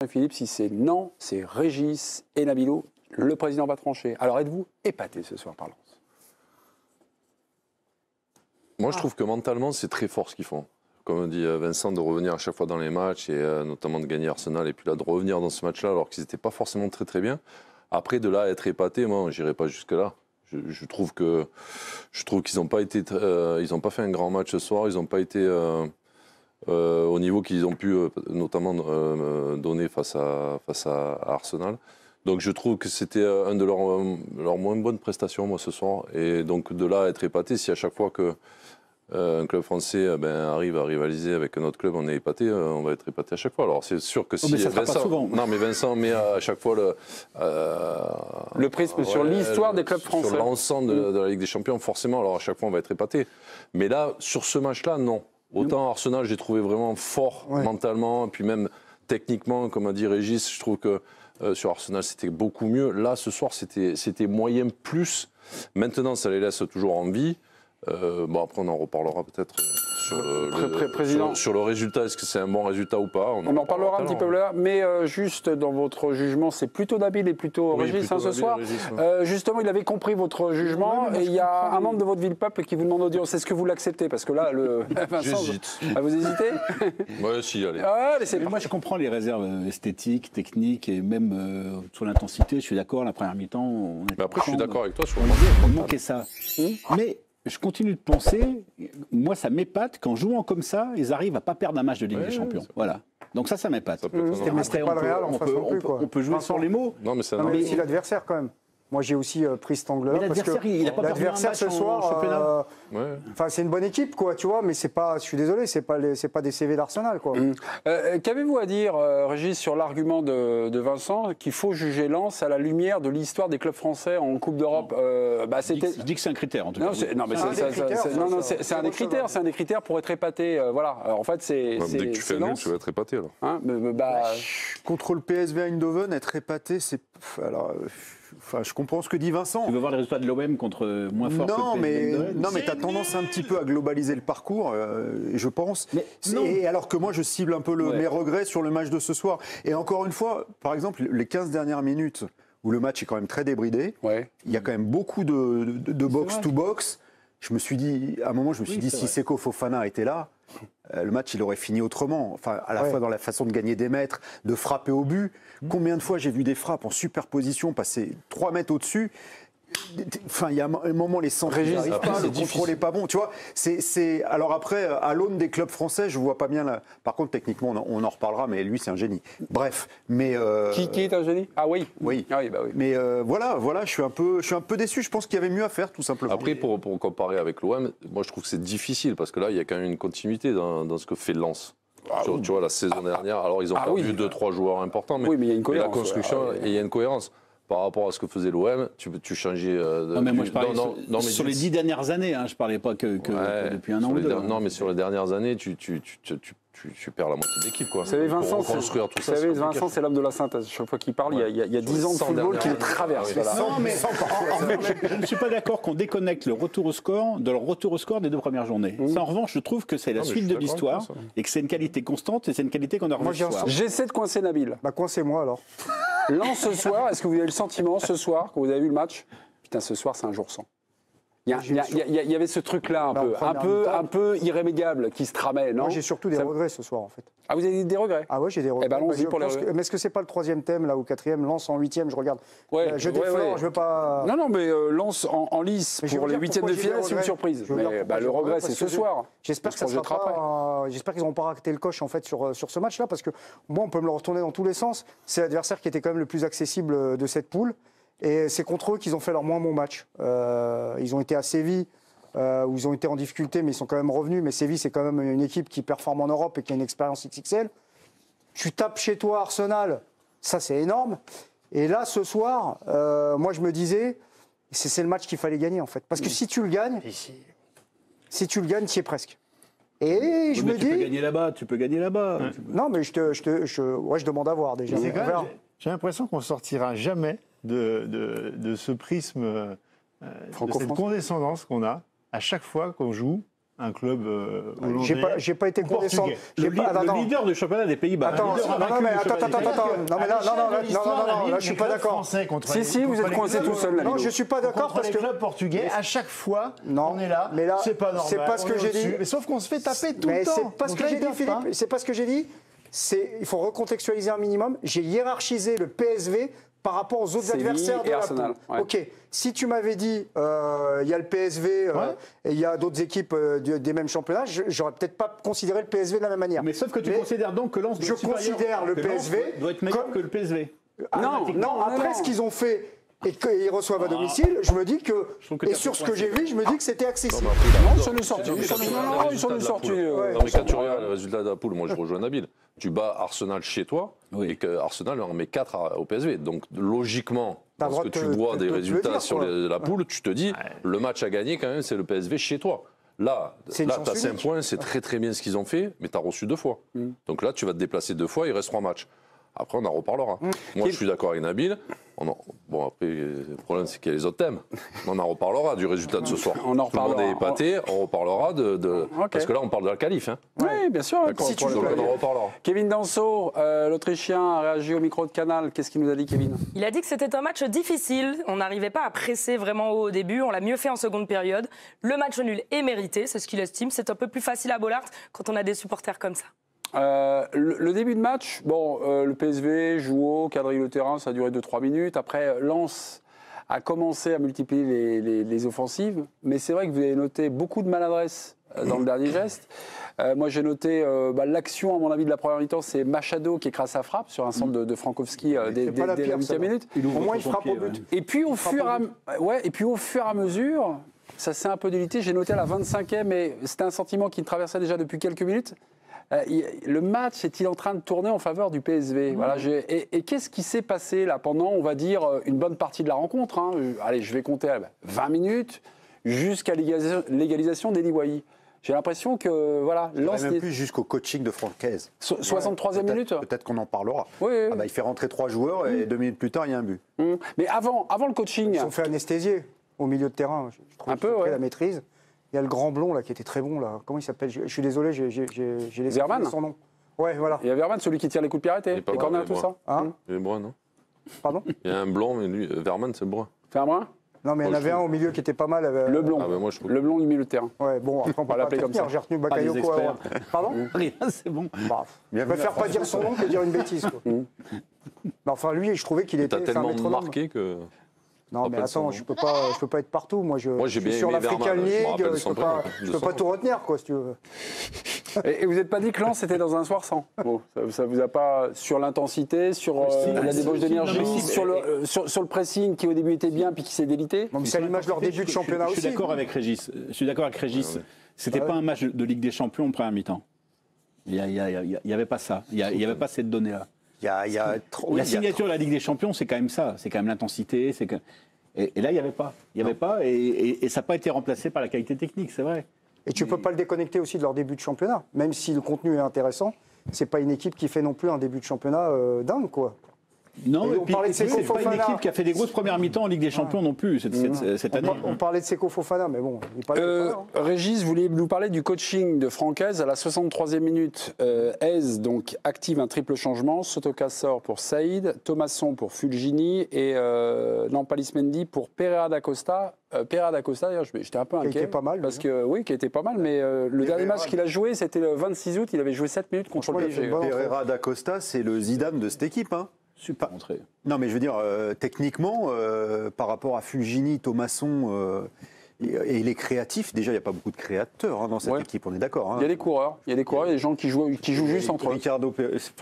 Philippe, si c'est non, c'est Régis et Nabilou. Le président va trancher. Alors êtes-vous épaté ce soir par Lens? Moi, je trouve que mentalement, c'est très fort ce qu'ils font. Comme dit Vincent, de revenir à chaque fois dans les matchs et notamment de gagner Arsenal et puis là de revenir dans ce match-là alors qu'ils n'étaient pas forcément très très bien. Après, de là à être épaté, moi, je n'irai pas jusque-là. Je trouve qu'ils n'ont pas été, ils n'ont pas fait un grand match ce soir. Ils n'ont pas été au niveau qu'ils ont pu notamment donner face à Arsenal. Donc je trouve que c'était un de leurs moins bonnes prestations, moi, ce soir. Et donc de là à être épaté, si à chaque fois que un club français arrive à rivaliser avec un autre club, on est épaté, on va être épaté à chaque fois. Alors c'est sûr que si mais ça sera pas souvent. Non, mais Vincent met à chaque fois le prisme sur l'histoire des clubs français. Sur l'ensemble de la Ligue des Champions, forcément, alors à chaque fois on va être épaté. Mais là, sur ce match-là, non. Autant Arsenal, j'ai trouvé vraiment fort mentalement, puis même techniquement, comme a dit Régis, je trouve que sur Arsenal, c'était beaucoup mieux. Là, ce soir, c'était moyen plus. Maintenant, ça les laisse toujours en vie. Après, on en reparlera peut-être sur le résultat. Est-ce que c'est un bon résultat ou pas? On en parlera un petit peu là. Mais juste dans votre jugement, c'est plutôt Nabil et plutôt Régis ce soir. Régis, justement, il avait compris votre jugement. Et il y a un membre de votre ville-peuple qui vous demande audience. Est-ce que vous l'acceptez? Parce que là, Vincent, j'hésite. Vous hésitez? Oui, si, allez. Moi, je comprends les réserves esthétiques, techniques et même sur l'intensité. Je suis d'accord, la première mi-temps. Après, je suis d'accord avec toi sur le on manquait ça. Mais je continue de penser, moi ça m'épate, qu'en jouant comme ça, ils arrivent à pas perdre un match de Ligue des Champions. Voilà. Donc ça m'épate. C'était pas le Real en face non plus. On peut jouer sur les mots. Non, mais c'est aussi l'adversaire quand même. Moi, j'ai aussi pris cet angle-là. L'adversaire, il n'a pas perdu un match ce soir. C'est une bonne équipe, quoi, tu vois, mais c'est pas. Je suis désolé, c'est pas des CV d'Arsenal, quoi. Qu'avez-vous à dire, Régis, sur l'argument de Vincent qu'il faut juger Lens à la lumière de l'histoire des clubs français en Coupe d'Europe? Je dis que c'est un critère, en tout cas. Non, mais c'est un des critères. C'est un des critères pour être épaté. Voilà. Alors, en fait, c'est. Dès que tu fais nul, tu vas être épaté, alors. Contre le PSV Eindhoven, être épaté, c'est. Je comprends ce que dit Vincent. Tu veux voir les résultats de l'OM contre moins fort que le PSV? Non, mais tu as tendance un petit peu à globaliser le parcours, je pense. Et alors que moi, je cible un peu mes regrets sur le match de ce soir. Et encore une fois, par exemple, les 15 dernières minutes où le match est quand même très débridé, il y a quand même beaucoup de box-to-box. Je me suis dit, à un moment, si Seko Fofana était là, le match, il aurait fini autrement. Enfin, à la fois dans la façon de gagner des mètres, de frapper au but. Combien de fois j'ai vu des frappes en superposition passer 3 mètres au-dessus? Enfin, il y a un moment, les centres n'arrivent pas, le contrôle n'est pas bon. Tu vois, alors après, à l'aune des clubs français, je ne vois pas bien. Par contre, techniquement, on en reparlera, mais lui, c'est un génie. Bref, mais. Qui est un génie? Ah oui. Oui. Ah oui, bah oui. Mais voilà, je suis un peu déçu. Je pense qu'il y avait mieux à faire, tout simplement. Après, pour comparer avec l'OM, moi, je trouve que c'est difficile parce que là, il y a quand même une continuité dans ce que fait Lens. Tu vois, la saison dernière, alors ils ont perdu 2-3 joueurs importants, mais il y a une cohérence. La construction, et il y a une cohérence. Par rapport à ce que faisait l'OM, tu changeais. Non, mais moi je parlais sur les 10 dernières années, je ne parlais pas que depuis un an ou deux. Non, mais sur les dernières années, tu perds la moitié d'équipe. Vous savez, Vincent, c'est l'homme de la synthèse. Chaque fois qu'il parle, il y a 10 ans de football qui le traverse. Non, mais je ne suis pas d'accord qu'on déconnecte le retour au score de leur retour au score des 2 premières journées. Ça, en revanche, je trouve que c'est la suite de l'histoire et que c'est une qualité constante et c'est une qualité qu'on a revenue ce soir. J'essaie de coincer Nabil. Coincez-moi alors. Lens ce soir, est-ce que vous avez le sentiment ce soir, quand vous avez vu le match, putain, ce soir c'est un jour sans? Il y avait ce truc-là un peu irrémédiable qui se tramait, non? Moi j'ai surtout des regrets ce soir en fait. Ah, vous avez des regrets? Ah ouais, j'ai des regrets. Eh ben allons-y pour les regrets. Mais est-ce que c'est pas le 3e thème là, ou 4e, Lens en 8e, je regarde. Je défends, je veux pas. Non, mais Lens en lice pour les 8e de finale, c'est une surprise. Mais le regret, c'est ce soir. J'espère que ça sera pas. J'espère qu'ils n'auront pas raté le coche en fait sur ce match-là, parce que moi on peut me le retourner dans tous les sens. C'est l'adversaire qui était quand même le plus accessible de cette poule. Et c'est contre eux qu'ils ont fait leur moins bon match. Ils ont été à Séville, où ils ont été en difficulté, mais ils sont quand même revenus. Mais Séville, c'est quand même une équipe qui performe en Europe et qui a une expérience XXL. Tu tapes chez toi Arsenal, ça c'est énorme. Et là, ce soir, moi je me disais, c'est le match qu'il fallait gagner en fait. Parce que si tu le gagnes, tu y es presque. Et je me dis... Tu peux gagner là-bas. Non, mais je demande à voir déjà. J'ai l'impression qu'on ne sortira jamais de ce prisme, de cette condescendance qu'on a à chaque fois qu'on joue un club J'ai pas été condescendant. Le leader du championnat des Pays-Bas. Attends, là, je suis pas d'accord. Si, vous êtes coincé tout seul. Non, je suis pas d'accord parce que les clubs portugais, à chaque fois, on est là. Mais là, c'est pas normal. C'est pas ce que j'ai dit. Mais sauf qu'on se fait taper tout le temps. C'est pas ce que j'ai dit, Philippe. C'est pas ce que j'ai dit. Il faut recontextualiser un minimum. J'ai hiérarchisé le PSV par rapport aux autres adversaires de la poule. Ouais. Ok, si tu m'avais dit il y a le PSV et il y a d'autres équipes des mêmes championnats, j'aurais peut-être pas considéré le PSV de la même manière. Mais sauf que tu considères donc que Lens je considère le PSV doit être meilleur que le PSV. Non, après ce qu'ils ont fait et qu'ils reçoivent à domicile, je me dis que, et sur ce que j'ai vu, je me dis que c'était accessible. Non, ils s'en est sortis. Ils s'en sont sortis. Non, mais quand tu regardes le résultat de la poule, moi je rejoins Nabil. Tu bats Arsenal chez toi et que Arsenal en met 4 au PSV. Donc logiquement, parce que tu vois des résultats sur la poule, tu te dis le match à gagner quand même, c'est le PSV chez toi. Là tu as 5 points, c'est très très bien ce qu'ils ont fait, mais tu as reçu 2 fois. Donc là, tu vas te déplacer 2 fois, il reste 3 matchs. Après, on en reparlera. Moi, je suis d'accord avec Nabil. Bon, après, le problème, c'est qu'il y a les autres thèmes. On en reparlera du résultat de ce soir. On en reparlera. Tout le monde est épaté. On reparlera parce que là, on parle de la qualif. Hein. Oui, bien sûr. Si tu donc, on en reparlera. Kevin Danso, l'Autrichien, a réagi au micro de Canal. Qu'est-ce qu'il nous a dit, Kevin? Il a dit que c'était un match difficile. On n'arrivait pas à presser vraiment haut au début. On l'a mieux fait en seconde période. Le match nul est mérité, c'est ce qu'il estime. C'est un peu plus facile à Bollaert quand on a des supporters comme ça. Le début de match, le PSV joue haut, quadrille le terrain, ça a duré 2-3 minutes. Après, Lens a commencé à multiplier les offensives, mais c'est vrai que vous avez noté beaucoup de maladresse dans le dernier geste. Moi, j'ai noté l'action, à mon avis, de la première mi-temps, c'est Machado qui écrase sa frappe sur un centre de Frankowski dès la 8e minute. Au moins, il frappe au but. Et puis, au fur et à mesure, ça s'est un peu délité. J'ai noté à la 25e, et c'était un sentiment qui me traversait déjà depuis quelques minutes. Le match est-il en train de tourner en faveur du PSV? Voilà, et qu'est-ce qui s'est passé là pendant, on va dire, une bonne partie de la rencontre, hein. Allez, je vais compter 20 minutes jusqu'à l'égalisation d'Eli Wahi. J'ai l'impression que voilà, Lens même plus jusqu'au coaching de Francaise. 63e minute. Peut-être qu'on en parlera. Oui. Il fait rentrer 3 joueurs et 2 minutes plus tard, il y a un but. Mais avant le coaching, ils ont fait anesthésier au milieu de terrain. Je trouve un peu, la maîtrise. Il y a le grand blond là qui était très bon là. Comment il s'appelle? Je suis désolé, j'ai Verman. son nom. Ouais, voilà. Il y a Verman, celui qui tire les coups de pied arrêtés, les corners, tout ça. Il est brun, non? Pardon? Il y a un blond, mais lui, Verman, c'est le brun. C'est un brun? Non, mais il y en avait un au milieu qui était pas mal. Le blond. Le blond du milieu de terrain. Ouais, bon, après on peut l'appeler comme ça. J'ai retenu Bakayoko. Pardon? Rien, c'est bon. Je préfère pas dire son nom que dire une bêtise. Enfin, lui, je trouvais qu'il était. T'as tellement marqué que. Non, mais attends, je peux pas être partout. Moi, je suis sur l'African League, je peux pas tout retenir, quoi, si tu veux. Et vous n'êtes pas dit que Lens était dans un soir sans? Bon, ça vous a pas sur l'intensité, sur la débauche d'énergie, sur le pressing qui au début était bien puis qui s'est délité? C'est à l'image de leur début de championnat aussi. Je suis d'accord avec Régis. C'était pas un match de Ligue des Champions en première mi-temps. Il n'y avait pas ça. Il n'y avait pas cette donnée-là. La signature de la Ligue des Champions, c'est quand même ça. C'est quand même l'intensité. Et là, il n'y avait pas. Et ça n'a pas été remplacé par la qualité technique, c'est vrai. Et tu ne peux pas le déconnecter aussi de leur début de championnat. Même si le contenu est intéressant, ce n'est pas une équipe qui fait non plus un début de championnat dingue, quoi. Non, c'est pas une équipe qui a fait des grosses premières mi-temps en Ligue des Champions non plus cette année. On parlait de Seko Fofana, mais bon, il parlait de Régis, vous voulez nous parler du coaching de Francaise à la 63e minute. Hez donc active un triple changement. Sotoka sort pour Saïd, Thomasson pour Fulgini et Nampalys Mendy pour Pereira da Costa. Pereira da Costa, d'ailleurs, j'étais un peu inquiet. Qui était pas mal. Parce que, oui, qui était pas mal, mais le dernier match qu'il a joué, c'était le 26 août. Il avait joué 7 minutes contre le PSG. Pereira da Costa, c'est le Zidane de cette équipe, hein. Super entrée. Non, mais je veux dire, techniquement, par rapport à Fulgini, Thomasson et les créatifs, déjà, il n'y a pas beaucoup de créateurs dans cette équipe, on est d'accord. Hein. Il y a des coureurs, il y a des gens qui jouent juste entre eux. Ricardo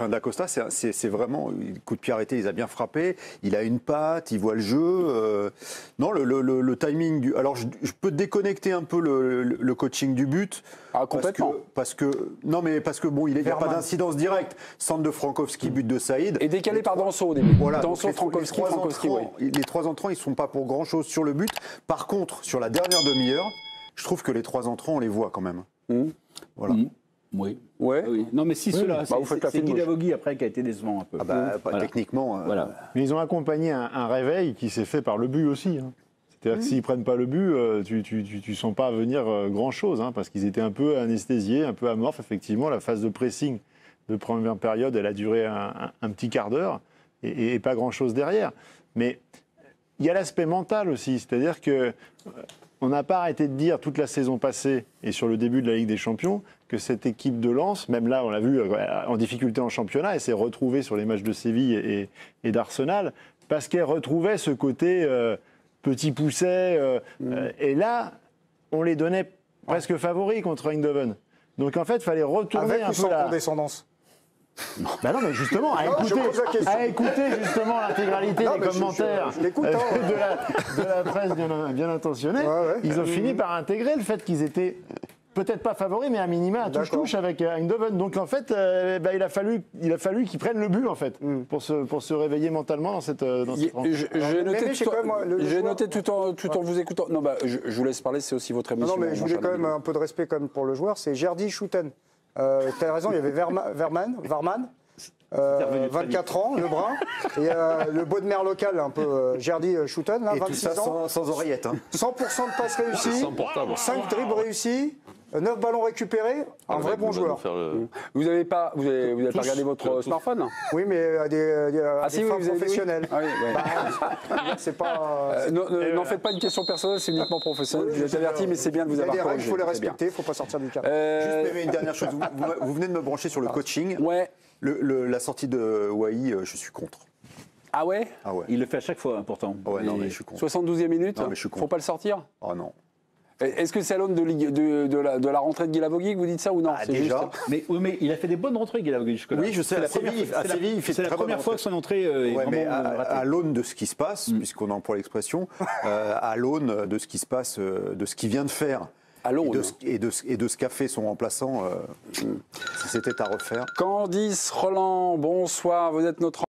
D'Acosta, c'est vraiment, coup de pied arrêté, il a bien frappé, il a une patte, il voit le jeu. Non, le timing Alors, je peux déconnecter un peu le coaching du but. Ah, complètement. Parce que bon, il n'y a pas d'incidence directe. Centre de Frankowski, but de Saïd. Et décalé par Danso au début. Voilà, Danso, Frankowski, oui. Les 3 entrants, ils ne sont pas pour grand-chose sur le but. Par contre, sur la dernière demi-heure, je trouve que les 3 entrants, on les voit quand même. Voilà. Oui. Ouais. Oui. Non, mais si ceux-là, c'est Guy Lavogui après qui a été décevant un peu. Voilà. Techniquement. Voilà. Mais ils ont accompagné un réveil qui s'est fait par le but aussi. Hein. C'est-à-dire que s'ils ne prennent pas le but, tu ne sens pas venir grand-chose, hein, parce qu'ils étaient un peu anesthésiés, un peu amorphes. Effectivement, la phase de pressing de première période, elle a duré un petit quart d'heure et pas grand-chose derrière. Mais il y a l'aspect mental aussi, c'est-à-dire qu'on n'a pas arrêté de dire toute la saison passée et sur le début de la Ligue des Champions que cette équipe de Lens, même là on l'a vu en difficulté en championnat, elle s'est retrouvée sur les matchs de Séville et d'Arsenal, parce qu'elle retrouvait ce côté petit pousset, et là on les donnait presque favoris contre Eindhoven. Donc en fait il fallait retourner avec un ou peu sans la... condescendance. Ben non, mais justement, à écouter justement l'intégralité des commentaires de la presse bien intentionnée, ils ont fini par intégrer le fait qu'ils étaient peut-être pas favoris, mais à minima à touche-touche avec Eindhoven. Donc en fait, il a fallu qu'ils prennent le but en fait pour se réveiller mentalement dans cette J'ai noté tout en vous écoutant. Non, je vous laisse parler, c'est aussi votre émission. Non, mais je voulais quand même un peu de respect quand même pour le joueur. C'est Gerdy Schouten. Tu as raison, il y avait Varman, 24 ans, le brun, et le Bodmer local, un peu Gerdy Schouten, là, 26 tout ça ans. sans oreillette. Hein. 100% de passes réussies, 5 dribbles réussis, 9 ballons récupérés, un vrai bon joueur. Vous n'avez pas regardé votre smartphone? Oui, mais à des fins professionnelles. Ah oui, c'est pas. N'en faites pas une question personnelle, c'est uniquement professionnel. Vous êtes averti, mais c'est bien de vous avoir corrigé. Il faut les respecter, il ne faut pas sortir du cadre. Juste une dernière chose, vous venez de me brancher sur le coaching. Ouais. La sortie de Wai, je suis contre. Ah ouais? Il le fait à chaque fois, pourtant. Ouais, non, mais je suis contre. 72e minute, non, mais je suis contre. Faut pas le sortir? Oh non. Est-ce que c'est à l'aune de la rentrée de Guilavogui que vous dites ça ou non? Déjà. Mais il a fait des bonnes rentrées, Guilavogui, jusque-là. Oui, je sais. À Séville, il fait c'est la première fois que son entrée est vraiment mais ratée. à l'aune de ce qui se passe, puisqu'on emploie l'expression, à l'aune de ce qui se passe, de ce qu'il vient de faire, et de ce qu'a fait son remplaçant, si c'était à refaire. Candice Roland, bonsoir, vous êtes notre